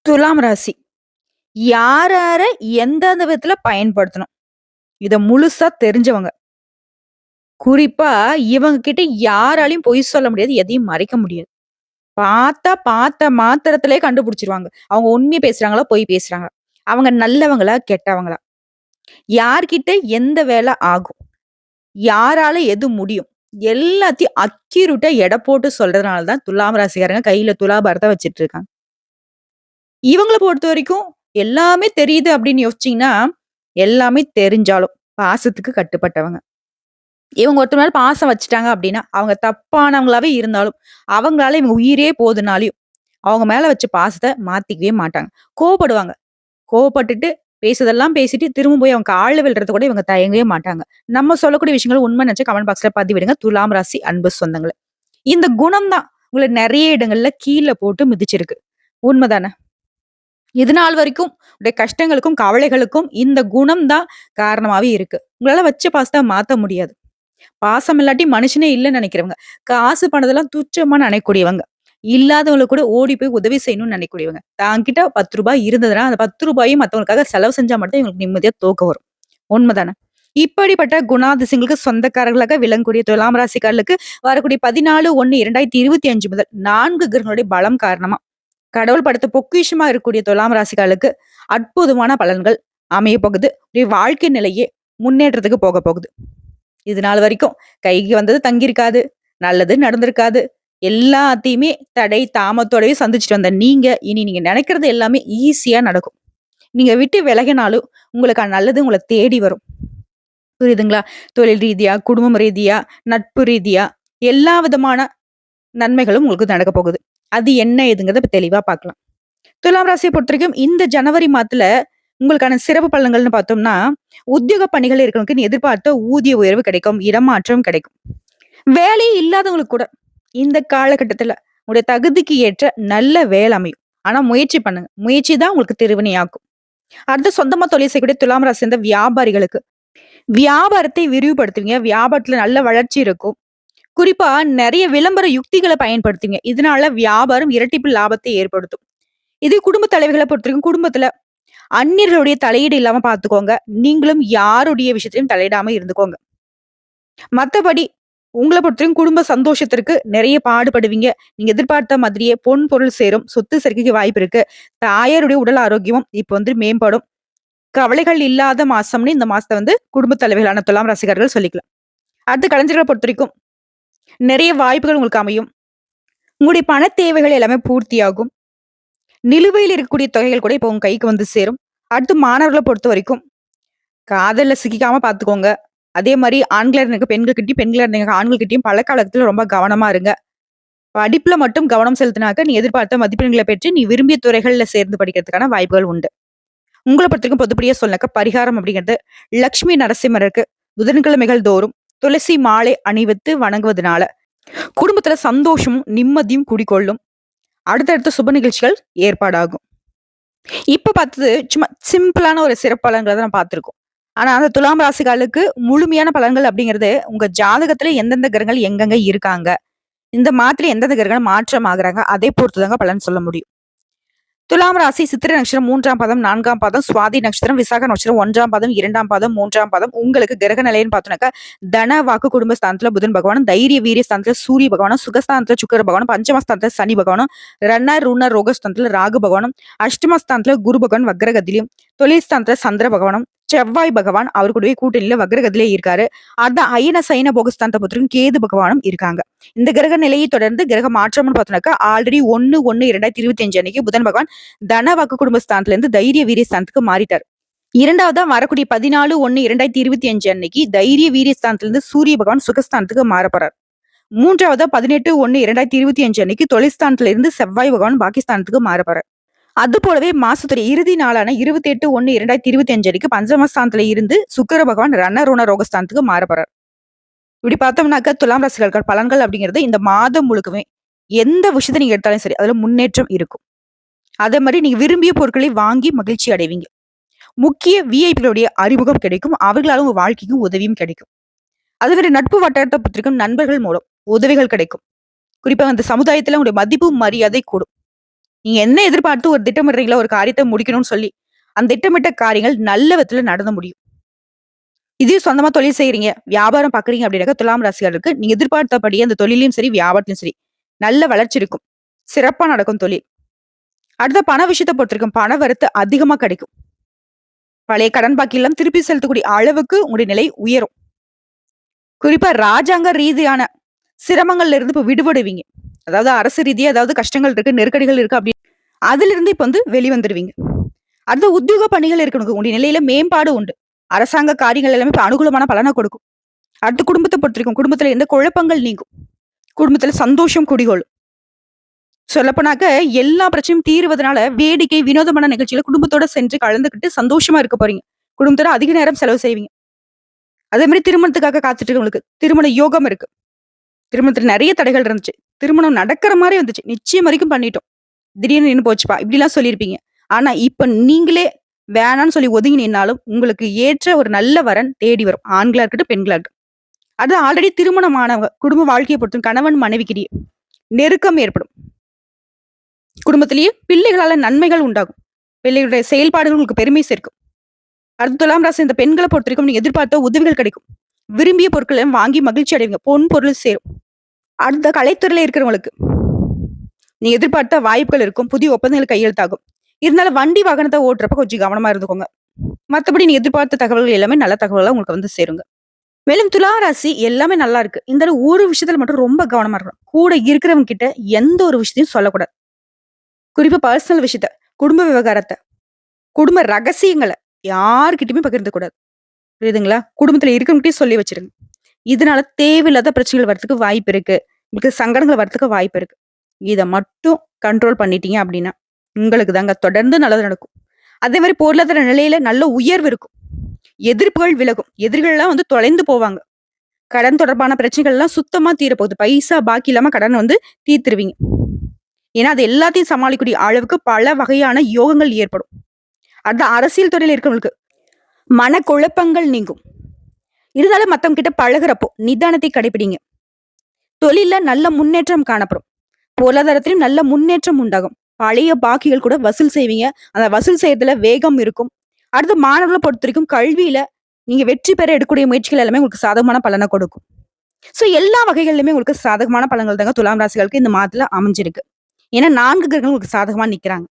துலாம் ராசி. யார எந்தெந்த விதத்துல பயன்படுத்தணும்? இத முழுசா தெரிஞ்சவங்க. குறிப்பா இவங்க கிட்ட யாராலயும் பொய் சொல்ல முடியாது. எதையும் மறைக்க முடியாது. பார்த்த மாத்திரத்திலே கண்டுபிடிச்சுருவாங்க. அவங்க உண்மைய பேசுறாங்களா? பொய் பேசுறாங்களா? அவங்க நல்லவங்களா? கெட்டவங்களா? யார்கிட்ட எந்த வேலை ஆகும்? யாரால எது முடியும்? எல்லாத்தையும் அக்யூரேட்டா எடை போட்டு சொல்றதுனால தான் துலாம் ராசிக்காரங்க கையில துலாபாரத்த வச்சுட்டு இருக்காங்க. இவங்கள பொறுத்தவரைக்கும் எல்லாமே தெரியுது அப்படின்னு யோசிச்சீங்கன்னா, எல்லாமே தெரிஞ்சாலும் பாசத்துக்கு கட்டுப்பட்டவங்க. இவங்க ஒருத்தர் மேல பாசம் வச்சுட்டாங்க அப்படின்னா, அவங்க தப்பானவங்களாவே இருந்தாலும், அவங்களால இவங்க உயிரே போதுனாலயும், அவங்க மேல வச்ச பாசத்த மாத்திக்கவே மாட்டாங்க. கோவப்படுவாங்க. கோவப்பட்டுட்டு பேசுறதெல்லாம் பேசிட்டு திரும்ப போய் அவங்க கால்ல விழுறது கூட இவங்க தயங்கவே மாட்டாங்க. நம்ம சொல்லக்கூடிய விஷயங்கள் உண்மை நினைச்சா கமெண்ட் பாக்ஸ்ல பதிவிடுங்க. துலாம் ராசி அன்பு சொந்தங்களே. இந்த குணம் தான் உங்கள நெறைய இடங்கள்ல கீழ போட்டு மிதிச்சிருக்கு. உண்மதானே? இதுநாள் வரைக்கும் உடைய கஷ்டங்களுக்கும், கவலைகளுக்கும் இந்த குணம் தான் காரணமாவே இருக்கு. உங்களால வச்ச பாசத்த மாத்த முடியாது. பாசம் இல்லாட்டி மனுஷனே இல்லன்னு நெனைக்கிறவங்க. காசு பணத்தெல்லாம் துச்சமா நினைக்கக்கூடியவங்க. இல்லாதவங்களுக்கு கூட ஓடி போய் உதவி செய்யணும்னு நினைக்கக்கூடியவங்க. தான்கிட்ட ரூ. 10 இருந்ததுன்னா, அந்த ரூ. 10யும் மத்தவங்களுக்காக செலவு செஞ்சா மட்டும் தான் இவங்களுக்கு நிம்மதியா தூக்கம் வரும். உண்மதானே? இப்படிப்பட்ட குணாதிசயங்களுக்கு சொந்தக்காரர்களாக விளங்கக்கூடிய துலாம் ராசிக்காரர்களுக்கு வரக்கூடிய 14/1/2025 முதல் 4 கிரகங்களுடைய பலம் காரணமா கடவுள் படைத்த பொக்கிஷமா இருக்கக்கூடிய துலாம் ராசிக்காரர்களுக்கு அற்புதமான பலன்கள் அமைய போகுது. உடைய வாழ்க்கை நிலையே முன்னேற்றத்துக்கு போக போகுது. இது நாள் வரைக்கும் கைக்கு வந்தது தங்கியிருக்காது. நல்லது நடந்திருக்காது. எல்லாத்தையுமே தடை, தாமத்தோடவே சந்திச்சுட்டு வந்த நீங்க, இனி நீங்க நினைக்கிறது எல்லாமே ஈஸியா நடக்கும். நீங்க விட்டு விலகினாலும் உங்களுக்கான நல்லது உங்கள தேடி வரும். புரியுதுங்களா? தொழில் ரீதியா, குடும்பம் ரீதியா, நட்பு ரீதியா எல்லா விதமான நன்மைகளும் உங்களுக்கு நடக்க போகுது. அது என்ன ஏதுங்கிறத இப்ப தெளிவா பார்க்கலாம். துலாம் ராசிய பொறுத்தவரைக்கும் இந்த ஜனவரி மாதத்துல உங்களுக்கான சிறப்பு பலன்கள்னு பார்த்தோம்னா, உத்தியோக பணிகள் இருக்கிறவங்களுக்கு எதிர்பார்த்த ஊதிய உயர்வு கிடைக்கும். இடமாற்றம் கிடைக்கும். வேலையே இல்லாதவங்களுக்கு கூட இந்த காலகட்டத்துல உங்களுடைய தகுதிக்கு ஏற்ற நல்ல வேலை அமையும். ஆனா முயற்சி பண்ணுங்க. முயற்சி தான் உங்களுக்கு திருவினையாக்கும். அடுத்து சொந்தமா தொழில் செய்யக்கூடிய துலாம் ராசி சேர்ந்த வியாபாரிகளுக்கு வியாபாரத்தை விரிவுபடுத்துவீங்க. வியாபாரத்துல நல்ல வளர்ச்சி இருக்கும். குறிப்பா நெறைய விளம்பர யுக்திகள பயன்படுத்துவீங்க. இதனால வியாபாரம் இரட்டிப்பு லாபத்தை ஏற்படுத்தும். இதே குடும்ப தலைவிகள பொறுத்தவரைக்கும் குடும்பத்துல அந்நியர்களுடைய தலையீடு இல்லாம பார்த்துக்கோங்க. நீங்களும் யாருடைய விஷயத்திலயும் தலையிடாம இருந்துக்கோங்க. மத்தபடி உங்கள பொறுத்தவரைக்கும் குடும்ப சந்தோஷத்திற்கு நெறைய பாடுபடுவீங்க. நீங்க எதிர்பார்த்த மாதிரியே பொன், பொருள் சேரும். சொத்து சேர்க்கைக்கு வாய்ப்பு இருக்கு. தாயாருடைய உடல் ஆரோக்கியமும் இப்ப மேம்படும். கவலைகள் இல்லாத மாசம்னு இந்த மாசத்த குடும்ப தலைவிகளான துலாம் ராசிக்காரர்கள் சொல்லிக்கலாம். அடுத்து கலைஞர்கள பொறுத்தவரைக்கும் நெறைய வாய்ப்புகள் உங்களுக்கு அமையும். உங்களுடைய பண தேவைகள் எல்லாமே பூர்த்தியாகும். நிலுவையில் இருக்கக்கூடிய தொகைகள் கூட இப்போ உங்க கைக்கு சேரும். அடுத்து மாணவர்கள பொறுத்தவரைக்கும் காதல்ல சிக்கிக்காம பார்த்துக்கோங்க. அதே மாரி ஆண்களா இருந்தீங்க பெண்கள்கிட்டயும், பெண்களா இருந்தீங்க ஆண்கள்கிட்டயும் பழக்கவழக்கத்துல ரொம்ப கவனமா இருங்க. படிப்புல மட்டும் கவனம் செலுத்தினாக்க நீ எதிர்பார்த்த மதிப்பெண்கள பெற்று நீ விரும்பிய துறைகள்ல சேர்ந்து படிக்கிறதுக்கான வாய்ப்புகள் உண்டு. உங்கள பொறுத்தவரைக்கும் பொதுப்படியா சொல்லனாக்க பரிகாரம் அப்படிங்கிறது லட்சுமி நரசிம்மருக்கு புதன்கிழமைகள் தோறும் துளசி மாலை அணிவித்து வணங்குவதனால குடும்பத்துல சந்தோஷமும், நிம்மதியும் குடிகொள்ளும். அடுத்தடுத்த சுப நிகழ்ச்சிகள் ஏற்பாடாகும். இப்ப பார்த்தது சும்மா சிம்பிளான ஒரு சிறப்பு பலன்கள தான் பார்த்திருக்கோம். ஆனா அந்த துலாம் ராசிக்காரர்களுக்கு முழுமையான பலன்கள் அப்படிங்கிறது உங்க ஜாதகத்துல எந்தெந்த கிரகங்கள் எங்கெங்க இருக்காங்க, இந்த மாத்திரை எந்தெந்த கிரகங்கள் மாற்றம் ஆகுறாங்க, அதை பொறுத்து தாங்க பலன் சொல்ல முடியும். துலாம் ராசி சித்திரை நட்சத்திரம் 3ஆம் பாதம், 4ஆம் பாதம், சுவாதி நட்சத்திரம், விசாக நட்சத்திரம் 1ஆம் பாதம், 2ஆம் பாதம், 3ஆம் பாதம் உங்களுக்கு கிரக நிலைன்னு பார்த்தோம்னாக்கா, தன, வாக்கு, குடும்ப ஸ்தானத்துல புதன் பகவானும், தைரிய, வீரிய ஸ்தானத்துல சூரிய பகவானும், சுகஸ்தானத்துல சுக்கிர பகவானும், பஞ்சமஸ்தானத்துல சனி பகவானும், ருண, ரோகஸ்தானத்துல ராகு பகவானும், அஷ்டமஸ்தானத்துல குரு பகவான் வக்ரகதிலையும், தொழில் ஸ்தானத்துல சந்திர பகவானும், செவ்வாய் பகவான் அவர் கூடவே கூட்டணியில வக்ரகதிலே இருக்காரு. அதான் அயன சயன போகஸ்தானத்தை பொறுத்தவரைக்கும் கேது பகவானும் இருக்காங்க. இந்த கிரக நிலையை தொடர்ந்து கிரக மாற்றம்னு பார்த்தோம்னாக்கா ஆல்ரெடி 1/1/2025 அன்னைக்கு புதன் பகவான் தன வாக்கு குடும்ப ஸ்தானத்துல இருந்து தைரிய வீரிய ஸ்தானத்துக்கு மாறிட்டார். இரண்டாவதா வரக்கூடிய 14/1/2025 அன்னைக்கு தைரிய வீரிய ஸ்தானத்துல இருந்து சூரிய பகவான் சுகஸ்தானத்துக்கு மாற போறார். மூன்றாவதா 18/1/2025 அன்னைக்கு தொழில்ஸ்தானத்துல இருந்து செவ்வாய் பகவான் பாகிஸ்தானத்துக்கு மாற போறார். அது போலவே மாசத்துடைய இறுதி நாளான 28/1/2025 அன்னைக்கு பஞ்சமஸ்தானத்துல இருந்து சுக்கிர பகவான் ருண ரோகஸ்தானத்துக்கு மாற போறார். இப்படி பார்த்தோம்னாக்க துலாம் ராசிக்காரர்கள் பலன்கள் அப்படிங்கிறது இந்த மாதம் முழுக்கவே எந்த விஷயத்தை நீங்க எடுத்தாலும் சரி அதுல முன்னேற்றம் இருக்கும். அதே மாதிரி நீங்க விரும்பிய பொருட்களை வாங்கி மகிழ்ச்சி அடைவீங்க. முக்கிய விஐபிகளுடைய அறிமுகம் கிடைக்கும். அவர்களால உங்க வாழ்க்கைக்கு உதவியும் கிடைக்கும். அதே மாதிரி நட்பு வட்டாரத்தை பற்றிக்கும் நண்பர்கள் மூலம் உதவிகள் கிடைக்கும். குறிப்பா அந்த சமுதாயத்துல உங்களுடைய மதிப்பு மரியாதை கூடும். நீங்க என்ன எதிர்பார்த்து ஒரு திட்டமிடுறீங்களோ ஒரு காரியத்த முடிக்கணும்னு சொல்லி, அந்த திட்டமிட்ட காரியங்கள் நல்ல விதத்துல நடந்து முடியும். இதே சொந்தமா தொழில் செய்றீங்க, வியாபாரம் பார்க்குறீங்க அப்படின்னாக்கா துலாம் ராசியாருக்கு நீங்க எதிர்பார்த்தபடியே அந்த தொழில்லயும் சரி, வியாபாரத்திலும் சரி, நல்ல வளர்ச்சி இருக்கும். சிறப்பா நடக்கும் தொழில். அடுத்த பண விஷயத்த பொறுத்தவரைக்கும் பண வரத்து அதிகமா கிடைக்கும். பழைய கடன் பாக்கி எல்லாம் திருப்பி செலுத்தக்கூடிய அளவுக்கு உங்களுடைய நிலை உயரும். குறிப்பா ராஜாங்க ரீதியான சிரமங்கள்ல இருந்து இப்ப விடுபடுவீங்க. அதாவது அரசு ரீதியா ஏதாவது கஷ்டங்கள் இருக்கு, நெருக்கடிகள் இருக்கு அப்படி அதிலிருந்து இப்ப வந்து வெளிவந்துருவீங்க. அடுத்து உத்தியோக பணிகள் இருக்கணும். உங்களுடைய நிலையில மேம்பாடு உண்டு. அரசாங்க காரியங்கள் எல்லாமே இப்ப அனுகூலமான பலனா கொடுக்கும். அடுத்து குடும்பத்த பொறுத்தவரைக்கும் குடும்பத்துல இருந்த குழப்பங்கள் நீங்கும். குடும்பத்துல சந்தோஷம் குடிகொள்ளும். சொல்லப்போனாக்க எல்லா பிரச்சனையும் தீருவதனால வேடிக்கை, வினோதமான நிகழ்ச்சியில குடும்பத்தோட சென்று கலந்துக்கிட்டு சந்தோஷமா இருக்க போறீங்க. குடும்பத்தோட அதிக நேரம் செலவு செய்வீங்க. அதே மாரி திருமணத்துக்காக காத்துட்டு இருக்கவங்களுக்கு திருமண யோகம் இருக்கு. திருமணத்துல நெறைய தடைகள் இருந்துச்சு. திருமணம் நடக்கிற மாரி வந்துச்சு. நிச்சயம் வரைக்கும் பண்ணிட்டோம். திடீர்னு நின்னு போச்சுப்பா. இப்படிலாம் சொல்லியிருப்பீங்க. ஆனா, இப்ப நீங்களே வேணான்னு சொல்லி ஒதுங்கி நின்னாலும், உங்களுக்கு ஏற்ற ஒரு நல்ல வரன் தேடி வரும். ஆண்களா இருக்கட்டும், பெண்களா இருக்கட்டும். அது ஆல்ரெடி திருமணமானவங்க. குடும்ப வாழ்க்கைய பொறுத்தும் கணவன் மனைவிக்கிடையே நெருக்கம் ஏற்படும். குடும்பத்திலேயே பிள்ளைகளால நன்மைகள் உண்டாகும். பிள்ளைகளுடைய செயல்பாடுகள் உங்களுக்கு பெருமை சேர்க்கும். அடுத்து துலாம் ராசி இந்த பெண்கள பொறுத்தவரைக்கும் நீங்க எதிர்பார்த்த உதவிகள் கிடைக்கும். விரும்பிய பொருட்கள வாங்கி மகிழ்ச்சி அடைவீங்க. பொன் பொருள் சேரும். அடுத்த கலைத்துறையில இருக்கிறவங்களுக்கு நீங்க எதிர்பார்த்த வாய்ப்புகள் இருக்கும். புதிய ஒப்பந்தங்கள் கையெழுத்தாகும். இருந்தாலும் வண்டி வாகனத்த ஓட்டுறப்ப கொஞ்சம் கவனமா இருந்துக்கோங்க. மத்தபடி நீங்க எதிர்பார்த்த தகவல்கள் எல்லாமே நல்ல தகவலா உங்களுக்கு வந்து சேருங்க. மேலும் துலா ராசி எல்லாமே நல்லா இருக்கு. இந்த தடவ ஒரு விஷயத்துல மட்டும் ரொம்ப கவனமா இருக்கணும். கூட இருக்கிறவங்க கிட்ட எந்த ஒரு விஷயத்தையும் சொல்லக்கூடாது. குறிப்பா பர்சனல் விஷயத்த, குடும்ப விவகாரத்த, குடும்ப ரகசியங்கள யார்கிட்டயுமே பகிர்ந்துக்க கூடாது. புரியுதுங்களா? குடும்பத்துல இருக்கவங்ககிட்டயும் சொல்லி வச்சிருங்க. இதனால தேவையில்லாத பிரச்சனைகள் வரதுக்கு வாய்ப்பு இருக்கு. உங்களுக்கு சங்கடங்கள் வரதுக்கு வாய்ப்பு இருக்கு. இத மட்டும் கண்ட்ரோல் பண்ணிட்டீங்க அப்படின்னா, உங்களுக்கு தாங்க தொடர்ந்து நல்லது நடக்கும். அதே மாரி பொருளாதார நிலையில நல்ல உயர்வு இருக்கும். எதிர்ப்புகள் விலகும். எதிரிகள்லாம் வந்து தொலைந்து போவாங்க. கடன் தொடர்பான பிரச்சனைகள்லாம் சுத்தமா தீரப்போகுது. பைசா பாக்கி இல்லாம கடன வந்து தீர்த்துருவீங்க. ஏன்னா, அது எல்லாத்தையும் சமாளிக்கக்கூடிய அளவுக்கு பல வகையான யோகங்கள் ஏற்படும். அது அரசியல் துறையில இருக்கிறவங்களுக்கு மனக்குழப்பங்கள் நீங்கும். இருந்தாலும் மத்தவங்க கிட்ட பழகுறப்போ நிதானத்தை கடைபிடிங்க. தொழில்ல நல்ல முன்னேற்றம் காணப்படும். பொருளாதாரத்திலும் நல்ல முன்னேற்றம் உண்டாகும். பழைய பாக்கிகள் கூட வசூல் செய்வீங்க. அந்த வசூல் செய்யறதுல வேகம் இருக்கும். அடுத்து மாணவர்கள பொறுத்தவரைக்கும் கல்வியில நீங்க வெற்றி பெற எடுக்கக்கூடிய முயற்சிகள் எல்லாமே உங்களுக்கு சாதகமான பலன கொடுக்கும். சோ எல்லா வகைகள்லயுமே உங்களுக்கு சாதகமான பலன்கள் தாங்க துலாம் ராசிகளுக்கு இந்த மாதத்துல அமைஞ்சிருக்கு. ஏன்னா 4 கிரகங்கள் உங்களுக்கு சாதகமா நிக்கிறாங்க.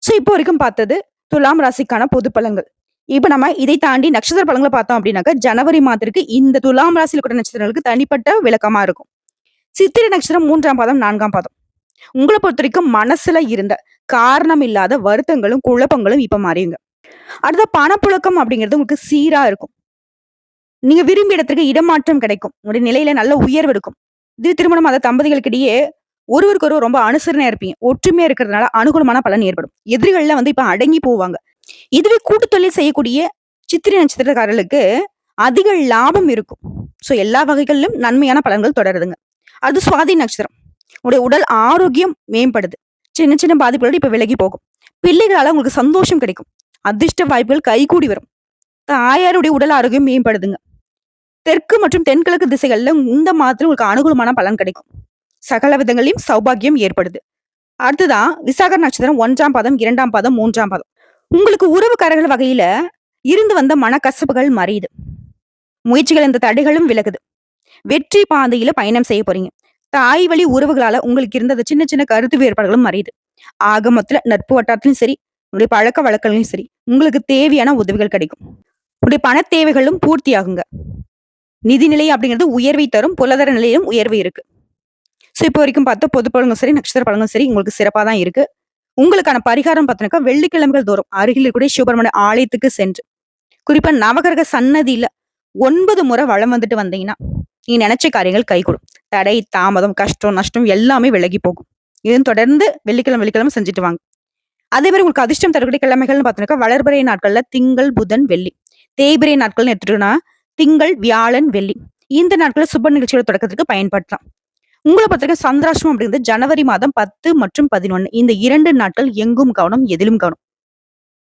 சோ இப்போ வரைக்கும் பார்த்தது துலாம் ராசிக்கான பொது பலன்கள். இப்ப நம்ம இதை தாண்டி நட்சத்திர பலன்கள பார்த்தோம் அப்படின்னாக்க, ஜனவரி மாதத்திற்கு இந்த துலாம் ராசியில கூட நட்சத்திரங்களுக்கு தனிப்பட்ட விளக்கமா இருக்கும். சித்திரை நட்சத்திரம் 3ஆம் பாதம், 4ஆம் பாதம். உங்கள பொறுத்தவரைக்கும் மனசுல இருந்த காரணம் இல்லாத வருத்தங்களும், குழப்பங்களும் இப்ப மாறியுங்க. அடுத்த பணப்புழக்கம் அப்படிங்கிறது உங்களுக்கு சீரா இருக்கும். நீங்க விரும்பிய இடத்திற்கு இடமாற்றம் கிடைக்கும். உங்களுடைய நிலையில நல்ல உயர்வு இருக்கும். இது திருமணமாத தம்பதிகளுக்கிடையே ஒருவருக்கு ஒருவர் ரொம்ப அனுசரணையா இருப்பீங்க. ஒற்றுமையா இருக்கிறதுனால அனுகூலமான பலன் ஏற்படும். எதிரிகள்லாம் வந்து இப்ப அடங்கி போவாங்க. இதுவே கூட்டு தொழில் செய்யக்கூடிய சித்திரை நட்சத்திரக்காரர்களுக்கு அதிக லாபம் இருக்கும். சோ எல்லா வகைகளிலும் நன்மையான பலன்கள் தொடருதுங்க. அது சுவாதி நட்சத்திரம். உங்களுடைய உடல் ஆரோக்கியம் மேம்படுது. சின்ன சின்ன பாதிப்புகள் இப்ப விலகி போகும். பிள்ளைகளால உங்களுக்கு சந்தோஷம் கிடைக்கும். அதிர்ஷ்ட வாய்ப்புகள் கைகூடி வரும். தாயாருடைய உடல் ஆரோக்கியம் மேம்படுதுங்க. தெற்கு மற்றும் தென்கிழக்கு திசைகள்ல இந்த மாதத்துல உங்களுக்கு அனுகூலமான பலன் கிடைக்கும். சகல விதங்களிலும் சௌபாகியம் ஏற்படுது. அடுத்ததான் விசாக நட்சத்திரம் 1ஆம் பாதம், 2ஆம் பாதம், 3ஆம் பாதம். உங்களுக்கு உறவுக்காரர்கள் வகையில இருந்து வந்த மனக்கசப்புகள் மறையுது. முயற்சிகள் இந்த தடைகளும் விலகுது. வெற்றி பாதையில பயணம் செய்ய போறீங்க. தாய் வழி உறவுகளால உங்களுக்கு இருந்த சின்ன சின்ன கருத்து வேறுபாடுகளும் மறையுது. ஆக மொத்தத்துல நட்பு வட்டாரத்திலும் சரி, உங்களுடைய பழக்க வழக்கங்களையும் சரி, உங்களுக்கு தேவையான உதவிகள் கிடைக்கும். உங்களுடைய பண தேவைகளும் பூர்த்தி ஆகுங்க. நிதிநிலை அப்படிங்கிறது உயர்வை தரும். பொருளாதார நிலையிலும் உயர்வு இருக்கு. சோ இப்போ வரைக்கும் பார்த்தா பொது பலன்களும் சரி, நட்சத்திர பலன்களும் சரி உங்களுக்கு சிறப்பா தான் இருக்கு. உங்களுக்கான பரிகாரம் பார்த்தீங்கன்னாக்கா வெள்ளிக்கிழமைகள் தோறும் அருகில் இருக்கக்கூடிய சிவபெருமான ஆலயத்துக்கு சென்று குறிப்பா நவகிரக சன்னதியில 9 முறை வலம் வந்துட்டு வந்தீங்கன்னா நீங்க நினைச்ச காரியங்கள் கைகூடும். தடை, தாமதம், கஷ்டம், நஷ்டம் எல்லாமே விலகி போகும். இதுவும் தொடர்ந்து வெள்ளிக்கிழமை செஞ்சுட்டு வாங்க. அதே மாதிரி உங்களுக்கு அதிர்ஷ்டம் தரக்கூடிய கிழமைகள்னு பார்த்தீங்கன்னா வளர்பிறை நாட்கள்ல திங்கள், புதன், வெள்ளி. தேய்பிறை நாட்கள்னு எடுத்துட்டோம்னா திங்கள், வியாழன், வெள்ளி. இந்த நாட்கள சுப நிகழ்ச்சியோட தொடக்கத்துக்கு பயன்படுத்தலாம். உங்கள பொறுத்தவரைக்கும் சந்திராஷ்டமம் அப்படிங்கிறது ஜனவரி மாதம் 10 மற்றும் 11. இந்த 2 நாட்கள் எங்கும் கவனம், எதிலும் கவனம்.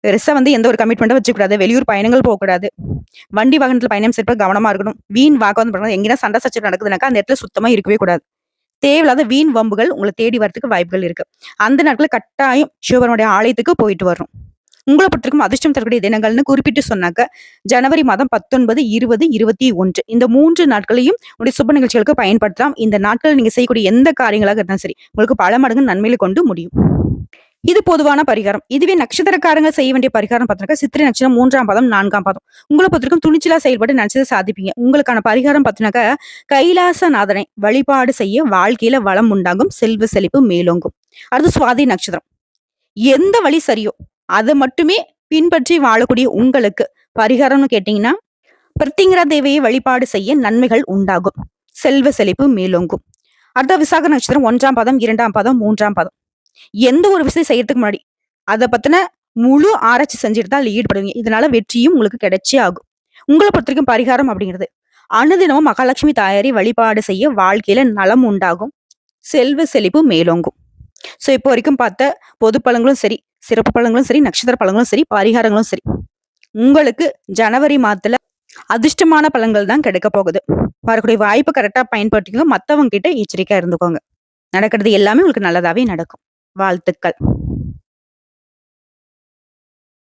பெருசா வந்து எந்த ஒரு கமிட்மெண்ட்டும் வச்சுக்கூடாது. வெளியூர் பயணங்கள் போகக்கூடாது. வண்டி வாகனத்துல பயணம் செய்யறப்ப கவனமா இருக்கணும். வீண் வாக்குவாதம் பண்ணணும். எங்கேயா சண்டை சச்சரவு நடக்குதுனாக்கா அந்த இடத்துல சுத்தமா இருக்கவே கூடாது. தேவையில்லாத வீண் வம்புகள் உங்கள தேடி வரதுக்கு வாய்ப்புகள் இருக்கு. அந்த நாட்கள்ல கட்டாயம் சிவபெருமானுடைய ஆலயத்துக்கு போயிட்டு வரணும். உங்கள பொறுத்தவரைக்கும் அதிர்ஷ்டம் தரக்கூடிய தினங்கள்னு குறிப்பிட்டு சொன்னாக்க, ஜனவரி மாதம் 19, 20, 21 இந்த 3 நாட்களையும் உங்களுடைய சுப நிகழ்ச்சிகளுக்கு பயன்படுத்தலாம். இந்த நாட்கள் நீங்க செய்யக்கூடிய எந்த காரியங்களாக இருந்தாலும் சரி, உங்களுக்கு பல மடங்கு நன்மைகளை கொண்டு முடியும். இது பொதுவான பரிகாரம். இதுவே நட்சத்திரக்காரங்க செய்ய வேண்டிய பரிகாரம் பார்த்தீங்கன்னா, சித்திரை நட்சத்திரம் 3ஆம் பாதம், 4ஆம் பாதம். உங்கள பொறுத்தவரைக்கும் துணிச்சலா செயல்பட்டு நினைச்சத சாதிப்பீங்க. உங்களுக்கான பரிகாரம் பார்த்தீங்கன்னாக்கா, கைலாசநாதனை வழிபாடு செய்ய வாழ்க்கையில வளம் உண்டாகும், செல்வ செழிப்பு மேலோங்கும். அடுத்து சுவாதி நட்சத்திரம். எந்த வழி சரியோ, அத மட்டுமே பின்பற்றி வாழக்கூடிய உங்களுக்கு பரிகாரம்னு கேட்டீங்கன்னா, பிரத்திங்கரா தேவியை வழிபாடு செய்ய நன்மைகள் உண்டாகும். செல்வ செழிப்பு மேலோங்கும். அடுத்த விசாக நட்சத்திரம் 1ஆம் பாதம், 2ஆம் பாதம், 3ஆம் பாதம். எந்த ஒரு விஷயம் செய்யறதுக்கு முன்னாடி அத பத்தின முழு ஆராய்ச்சி செஞ்சுட்டு தான் அதுல ஈடுபடுவீங்க. இதனால வெற்றியும் உங்களுக்கு கிடைச்சே ஆகும். உங்கள பொறுத்தவரைக்கும் பரிகாரம் அப்படிங்கிறது, அனுதினமும் மகாலட்சுமி தாயாரை வழிபாடு செய்ய வாழ்க்கையில நலம் உண்டாகும். செல்வ செழிப்பு மேலோங்கும். சோ இப்போ வரைக்கும் பார்த்த பொது பலன்களும் சரி, சிறப்பு பலன்களும் சரி, நட்சத்திர பலன்களும் சரி, பரிகாரங்களும் சரி, உங்களுக்கு ஜனவரி மாதத்துல அதிர்ஷ்டமான பலன்கள் தான் கிடைக்க போகுது. வரக்கூடிய வாய்ப்பை கரெக்டா பயன்படுத்திக்கோங்க. மத்தவங்க கிட்ட எச்சரிக்கையா இருந்துக்கோங்க. நடக்கிறது எல்லாமே உங்களுக்கு நல்லதாவே நடக்கும். வாழ்த்துக்கள்.